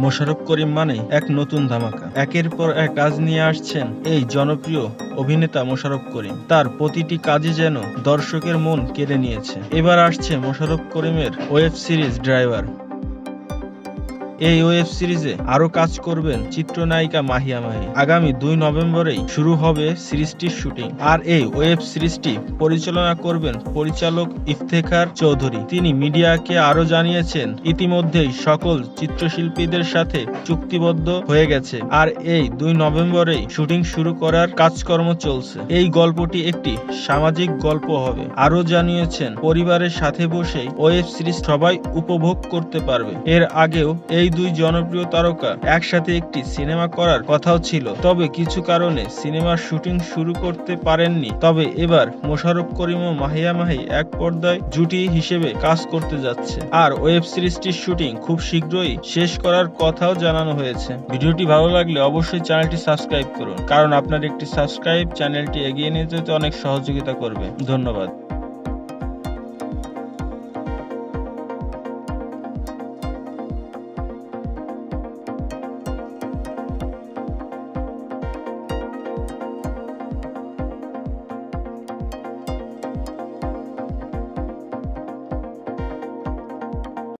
মোশাররফ করিম মানে এক নতুন ধামাকা। একের পর এক কাজ নিয়ে আসছেন এই জনপ্রিয় অভিনেতা মোশাররফ করিম। তার প্রতিটি কাজই যেন দর্শকের মন কেড়ে নিয়েছে। এবার আসছে মোশাররফ করিমের ওয়েব সিরিজ ড্রাইভার। এই ওয়েব সিরিজে আরো কাজ করবেন চিত্রনায়িকা মাহিয়া মাহি। আগামী 2 নভেম্বরেই শুরু হবে সিরিজটির শুটিং। আর এই ওয়েব সিরিজটি পরিচালনা করবেন পরিচালক ইফতেখার চৌধুরী। তিনি মিডিয়াকে আরো জানিয়েছেন, ইতিমধ্যেই সকল চিত্রশিল্পীদের সাথে চুক্তিবদ্ধ হয়ে গেছে। আর এই 2 নভেম্বরেই শুটিং শুরু করার কাজকর্ম চলছে। এই গল্পটি একটি সামাজিক গল্প হবে। আরো জানিয়েছেন, পরিবারের সাথে বসেই ওয়েব সিরিজ সবাই উপভোগ করতে পারবে। এর আগেও এই দুই জনপ্রিয় তারকা একসাথে একটি সিনেমা করার কথাও ছিল, তবে কিছু কারণে সিনেমার শুটিং শুরু করতে পারেননি। তবে এবার মোশাররফ করিম ও মাহিয়া মাহি এক পর্দায় জুটি হিসেবে কাজ করতে যাচ্ছে। আর ওয়েব সিরিজটির শুটিং খুব শীঘ্রই শেষ করার কথাও জানানো হয়েছে। ভিডিওটি ভালো লাগলে অবশ্যই চ্যানেলটি সাবস্ক্রাইব করুন, কারণ আপনার একটি সাবস্ক্রাইব চ্যানেলটি এগিয়ে নিয়ে যেতে অনেক সহযোগিতা করবে। ধন্যবাদ।